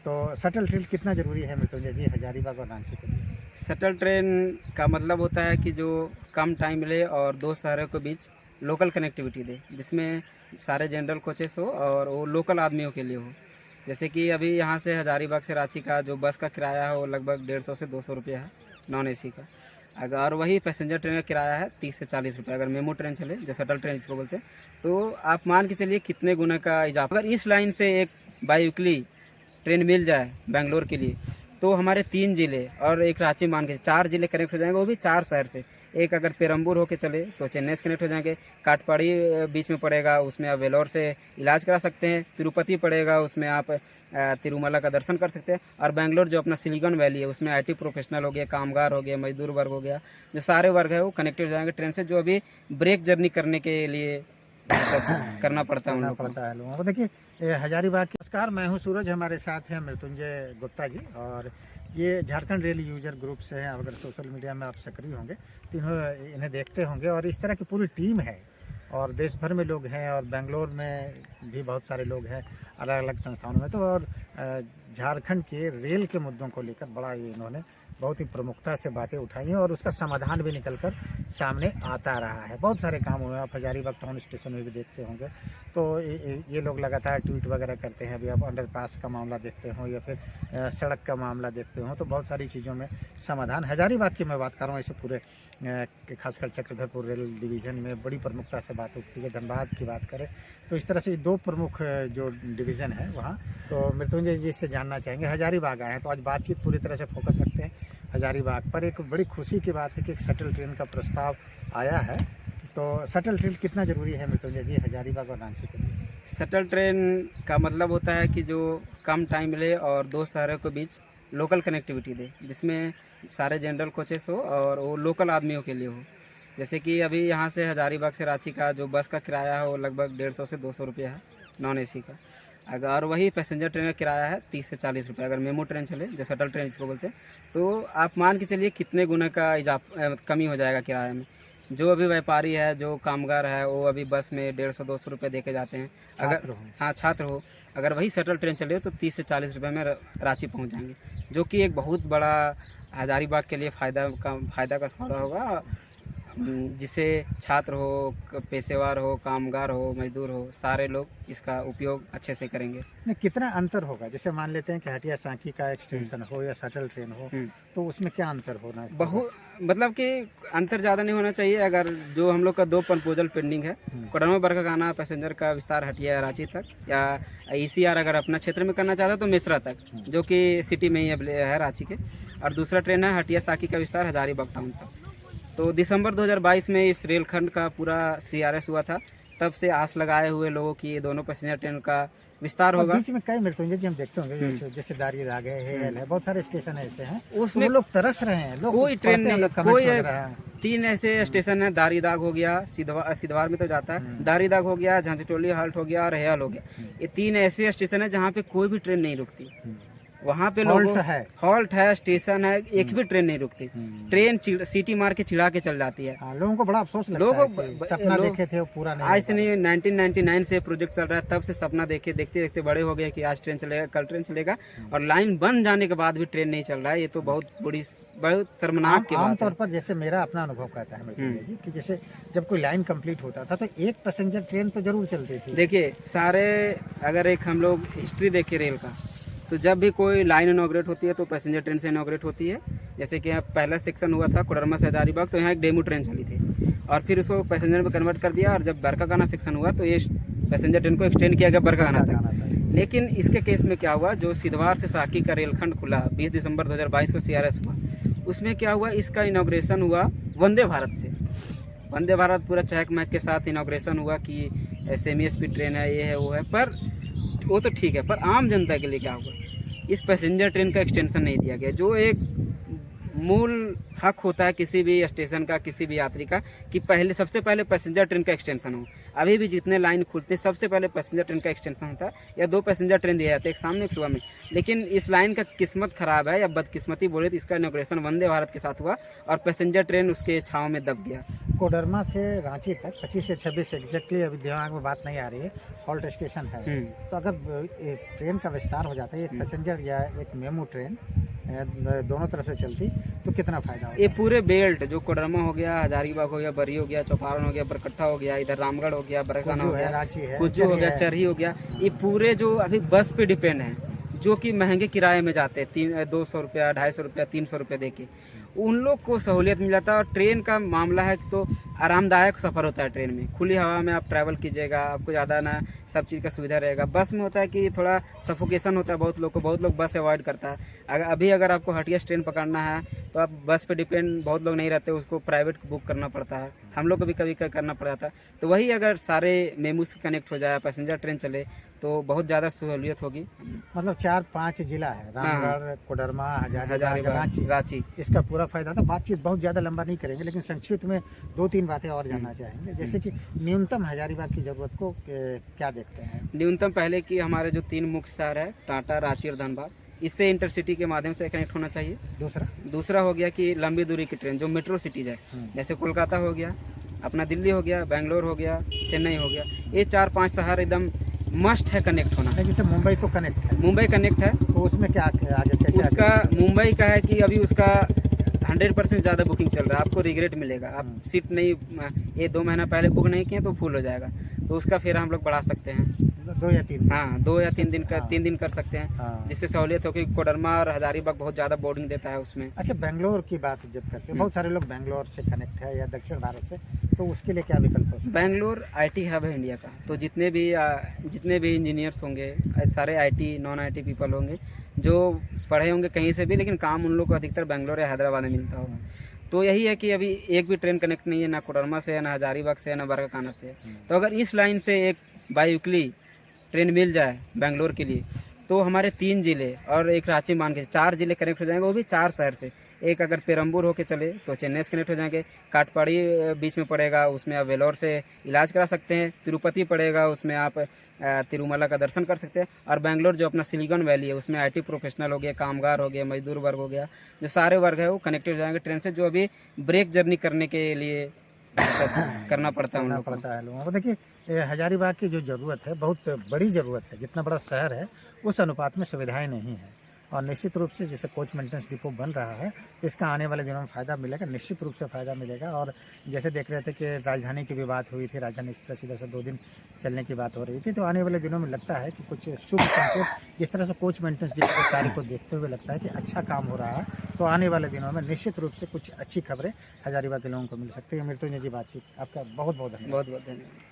तो shuttle train कितना ज़रूरी है मृत्युंजय जी हजारीबाग और रांची के लिए? शटल ट्रेन का मतलब होता है कि जो कम टाइम मिले और दो शहरों के बीच लोकल कनेक्टिविटी दे, जिसमें सारे जनरल कोचेस हो और वो लोकल आदमियों के लिए हो। जैसे कि अभी यहाँ से हजारीबाग से रांची का जो बस का किराया है वो लगभग 150 से 200 रुपये है नॉन एसी का। अगर वही पैसेंजर ट्रेन का किराया है 30 से 40 रुपये। अगर मेमो ट्रेन चले जो शटल ट्रेन जिसको बोलते हैं, तो आप मान के चलिए कितने गुना का इजाफा। अगर इस लाइन से एक बाई वीकली ट्रेन मिल जाए बेंगलोर के लिए, तो हमारे 3 ज़िले और एक रांची मान के 4 ज़िले कनेक्ट हो जाएंगे, वो भी 4 शहर से। एक अगर पेरम्बूर होके चले तो चेन्नई से कनेक्ट हो जाएंगे, काटपाड़ी बीच में पड़ेगा, उसमें आप वेलोर से इलाज करा सकते हैं, तिरुपति पड़ेगा, उसमें आप तिरुमला का दर्शन कर सकते हैं। और बेंगलोर जो अपना सिलिकॉन वैली है उसमें IT प्रोफेशनल हो गया, कामगार हो गया, मजदूर वर्ग हो गया, जो सारे वर्ग है वो कनेक्टेड हो जाएंगे ट्रेन से, जो अभी ब्रेक जर्नी करने के लिए करना पड़ता है उन करना लोगों को। पड़ता है लोगों को। देखिए हजारीबाग के नमस्कार, मैं हूँ सूरज, हमारे साथ हैं मृत्युंजय गुप्ता जी, और ये झारखंड रेल यूजर ग्रुप से हैं। अगर सोशल मीडिया में आप सक्रिय होंगे तो इन्हें देखते होंगे, और इस तरह की पूरी टीम है और देश भर में लोग हैं, और बेंगलोर में भी बहुत सारे लोग हैं अलग अलग संस्थानों में। तो और झारखंड के रेल के मुद्दों को लेकर बड़ा ये इन्होंने बहुत ही प्रमुखता से बातें उठाई हैं, और उसका समाधान भी निकल कर सामने आता रहा है। बहुत सारे काम हुए, आप हजारीबाग टाउन स्टेशन में भी देखते होंगे, तो ये लोग लगातार ट्वीट वगैरह करते हैं। अभी आप अंडरपास का मामला देखते हो या फिर सड़क का मामला देखते हो, तो बहुत सारी चीज़ों में समाधान। हजारीबाग की मैं बात कर रहा हूँ, ऐसे पूरे खासकर चक्रधरपुर रेल डिवीज़न में बड़ी प्रमुखता से बात उठती है। धनबाद की बात करें तो इस तरह से 2 प्रमुख जो डिवीज़न है वहाँ, तो मृत्युंजय जी से जानना चाहेंगे। हजारीबाग आए हैं तो आज बातचीत पूरी तरह से फोकस रखते हैं हजारीबाग पर। एक बड़ी खुशी की बात है कि एक शटल ट्रेन का प्रस्ताव आया है, तो शटल ट्रेन कितना ज़रूरी है मृत्युंजय जी हजारीबाग और रांची के लिए? शटल ट्रेन का मतलब होता है कि जो कम टाइम मिले और दो शहरों के बीच लोकल कनेक्टिविटी दे, जिसमें सारे जनरल कोचेस हो और वो लोकल आदमियों के लिए हो। जैसे कि अभी यहाँ से हजारीबाग से रांची का जो बस का किराया है वो लगभग 150 से 200 रुपये है नॉन एसी का। अगर वही पैसेंजर ट्रेन का किराया है 30 से 40 रुपये। अगर मेमो ट्रेन चले जो शटल ट्रेन जिसको बोलते हैं, तो आप मान के चलिए कितने गुना का कमी हो जाएगा किराए में। जो अभी व्यापारी है, जो कामगार है, वो अभी बस में 150-200 रुपये दे के जाते हैं। अगर हाँ छात्र हो, अगर वही शटल ट्रेन चले तो 30 से 40 रुपये में रांची पहुंच जाएंगे, जो कि एक बहुत बड़ा हजारीबाग के लिए फ़ायदा का सौदा होगा, जिसे छात्र हो, पेशेवर हो, कामगार हो, मजदूर हो, सारे लोग इसका उपयोग अच्छे से करेंगे। नहीं, कितना अंतर होगा? जैसे मान लेते हैं कि हटिया सांकी का एक्सटेंशन हो या शटल ट्रेन हो, तो उसमें क्या अंतर होना है? बहुत मतलब कि अंतर ज़्यादा नहीं होना चाहिए। अगर जो हम लोग का 2 प्रपोजल पेंडिंग है, कोडरमा बरकाकाना पैसेंजर का विस्तार हटिया रांची तक, या ECR अगर अपना क्षेत्र में करना चाहता है तो मिश्रा तक, जो कि सिटी में ही है रांची के, और दूसरा ट्रेन है हटिया साकी का विस्तार हजारीबाग टाउन तक। तो दिसंबर 2022 में इस रेलखंड का पूरा CRS हुआ था, तब से आस लगाए हुए लोगों की ये दोनों पैसेंजर ट्रेन का विस्तार होगा। बीच में कई मृत्युंजय जी हम देखते होंगे, जैसे दारीदाग है, हेयल है, बहुत सारे स्टेशन ऐसे हैं उसमें लोग तरस रहे हैं, लोग कोई ट्रेन नहीं, कोई 3 ऐसे हम्म। स्टेशन है। दारीदाग हो गया, सिद्धवार में तो जाता है, दारीदाग हो गया, झांझटोली हाल्ट हो गया और हेयल हो गया। ये 3 ऐसे स्टेशन है जहाँ पे कोई भी ट्रेन नहीं रुकती। वहाँ पे लोगों हॉल्ट है, स्टेशन है, एक भी ट्रेन नहीं रुकती। ट्रेन सीटी मार के चिढ़ा के चल जाती है। लोगों को बड़ा अफसोस लगता है कि सपना देखे थे वो पूरा नहीं। आज से नहीं, 1999 से प्रोजेक्ट चल रहा है, तब से सपना देखते देखते बड़े हो गए कि आज ट्रेन चलेगा, कल ट्रेन चलेगा, और लाइन बंद जाने के बाद भी ट्रेन नहीं चल रहा है। ये तो बहुत शर्मनाक की बात है। आमतौर पर जैसे मेरा अपना अनुभव कहता है मृत्युंजय जी कि जैसे जब कोई लाइन कंप्लीट होता था तो एक पैसेंजर ट्रेन तो जरूर चलती थी। देखिए सारे, अगर एक हम लोग हिस्ट्री देखें रेल का, तो जब भी कोई लाइन इनॉग्रेट होती है तो पैसेंजर ट्रेन से इनॉग्रेट होती है। जैसे कि यहाँ पहला सेक्शन हुआ था कोडरमा से हजारीबाग, तो यहाँ एक डेमू ट्रेन चली थी और फिर उसको पैसेंजर में कन्वर्ट कर दिया, और जब बरकाकाना सेक्शन हुआ तो ये पैसेंजर ट्रेन को एक्सटेंड किया गया बरकाकाना तक। लेकिन इसके केस में क्या हुआ, जो सिद्धवार से साकी का रेलखंड खुला 20 दिसंबर 2022 को CRS हुआ, उसमें क्या हुआ, इसका इनॉग्रेशन हुआ वंदे भारत से। वंदे भारत पूरा चहक महक के साथ इनॉग्रेशन हुआ कि सेमी स्पीड ट्रेन है, ये है वो है, पर वो तो ठीक है, पर आम जनता के लिए क्या होगा, इस पैसेंजर ट्रेन का एक्सटेंशन नहीं दिया गया, जो एक मूल हक होता है किसी भी स्टेशन का, किसी भी यात्री का, कि पहले सबसे पहले पैसेंजर ट्रेन का एक्सटेंशन हो। अभी भी जितने लाइन खुलते हैं सबसे पहले पैसेंजर ट्रेन का एक्सटेंशन होता है, या 2 पैसेंजर ट्रेन दिए जाते हैं, एक शाम में एक सुबह में। लेकिन इस लाइन का किस्मत खराब है, या बदकिस्मती बोले तो इसका इनॉग्रेशन वंदे भारत के साथ हुआ और पैसेंजर ट्रेन उसके छाँव में दब गया। कोडरमा से रांची तक 25 से 26 एग्जैक्टली अभी दिमाग में बात नहीं आ रही है, हॉल्ट स्टेशन है। तो अगर ट्रेन का विस्तार हो जाता है, एक पैसेंजर या एक मेमू ट्रेन दोनों तरफ से चलती, तो कितना फायदा होगा? ये पूरे बेल्ट जो कोडरमा हो गया, हजारीबाग हो गया, बरी हो गया, चौपारण हो गया, बरकट्ठा हो गया, इधर रामगढ़ हो गया, बरकाना हो गया, रांची है, कुज्जू हो गया, चरही हो गया, ये पूरे जो अभी बस पे डिपेंड है, जो कि महंगे किराए में जाते हैं, 200 रुपया, 250 रुपया, 300 रुपये दे के, उन लोग को सहूलियत मिल जाता है। और ट्रेन का मामला है तो आरामदायक सफ़र होता है ट्रेन में, खुली हवा में आप ट्रैवल कीजिएगा, आपको ज़्यादा ना सब चीज़ का सुविधा रहेगा। बस में होता है कि थोड़ा सफोकेशन होता है, बहुत लोग बस अवॉइड करता है। अगर आपको हटियस ट्रेन पकड़ना है तो आप बस पे डिपेंड बहुत लोग नहीं रहते, उसको प्राइवेट बुक करना पड़ता है, हम लोग को भी कभी करना पड़ जाता है। तो वही अगर सारे मेमू से कनेक्ट हो जाए, पैसेंजर ट्रेन चले, तो बहुत ज़्यादा सहूलियत होगी। मतलब 4-5 जिला है, रामगढ़, कोडरमा, हजारीबाग, रांची। इसका पूरा फायदा था। बातचीत बहुत ज़्यादा लंबा नहीं करेंगे, लेकिन संक्षिप्त में 2-3 बातें और जानना चाहेंगे। जैसे कि न्यूनतम हजारीबाग की ज़रूरत को क्या देखते हैं? न्यूनतम पहले कि हमारे जो 3 मुख्य शहर है, टाटा, रांची और धनबाद, इससे इंटरसिटी के माध्यम से कनेक्ट होना चाहिए। दूसरा हो गया कि लंबी दूरी की ट्रेन जो मेट्रो सिटीज है, जैसे कोलकाता हो गया, अपना दिल्ली हो गया, बेंगलोर हो गया, चेन्नई हो गया, ये 4-5 शहर एकदम मस्ट है कनेक्ट होना। जैसे मुंबई तो कनेक्ट है, मुंबई कनेक्ट है, तो उसमें क्या आगे कैसे? उसका मुंबई का है कि अभी उसका 100% ज़्यादा बुकिंग चल रहा है, आपको रिग्रेट मिलेगा। आप सीट नहीं, ये 2 महीना पहले बुक नहीं किए तो फुल हो जाएगा, तो उसका फिर हम लोग बढ़ा सकते हैं 2 या 3। हाँ, 2 या 3 दिन का 3 दिन कर सकते हैं, जिससे सहूलियत हो कि कोडरमा और हजारीबाग बहुत ज़्यादा बोर्डिंग देता है उसमें। अच्छा, बेंगलोर की बात जब करते हैं, बहुत सारे लोग बेंगलोर से कनेक्ट है या दक्षिण भारत से, तो उसके लिए क्या विकल्प हो सकता है? बेंगलोर IT हब है इंडिया का, तो जितने भी इंजीनियर्स होंगे, सारे IT नॉन IT पीपल होंगे जो पढ़े होंगे कहीं से भी, लेकिन काम उन लोग को अधिकतर बेंगलोर या हैदराबाद में मिलता होगा। तो यही है कि अभी एक भी ट्रेन कनेक्ट नहीं है, ना कोडरमा से है, ना हजारीबाग से है, ना बरकाना से। तो अगर इस लाइन से एक बाई वीकली ट्रेन मिल जाए बेंगलोर के लिए, तो हमारे 3 जिले और एक रांची मान के 4 जिले कनेक्ट हो जाएंगे, वो भी 4 शहर से। एक अगर पेरम्बूर होके चले तो चेन्नई से कनेक्ट हो जाएंगे, काटपाड़ी बीच में पड़ेगा, उसमें आप वेलोर से इलाज करा सकते हैं, तिरुपति पड़ेगा, उसमें आप तिरुमला का दर्शन कर सकते हैं। और बेंगलोर जो अपना सिलिकॉन वैली है, उसमें IT प्रोफेशनल हो गया, कामगार हो गया, मजदूर वर्ग हो गया, जो सारे वर्ग है वो कनेक्टेड हो जाएंगे ट्रेन से, जो अभी ब्रेक जर्नी करने के लिए करना पड़ता है लोगों को। देखिए, हजारीबाग की जो ज़रूरत है, बहुत बड़ी ज़रूरत है, जितना बड़ा शहर है उस अनुपात में सुविधाएं नहीं है। और निश्चित रूप से जैसे कोच मेंटेनेंस डिपो बन रहा है, तो इसका आने वाले दिनों में फ़ायदा मिलेगा, निश्चित रूप से फ़ायदा मिलेगा। और जैसे देख रहे थे कि राजधानी की भी बात हुई थी, राजधानी एक्सप्रेस इधर से 2 दिन चलने की बात हो रही थी, तो आने वाले दिनों में लगता है कि कुछ शुभ संकेत, जिस तरह से कोच मेंटेनेंस डिपो के कार्य को देखते हुए लगता है कि अच्छा काम हो रहा है, तो आने वाले दिनों में निश्चित रूप से कुछ अच्छी खबरें हजारीबाग के लोगों को मिल सकती है। मृत्युंजय जी, बातचीत आपका बहुत बहुत धन्यवाद। बहुत धन्यवाद।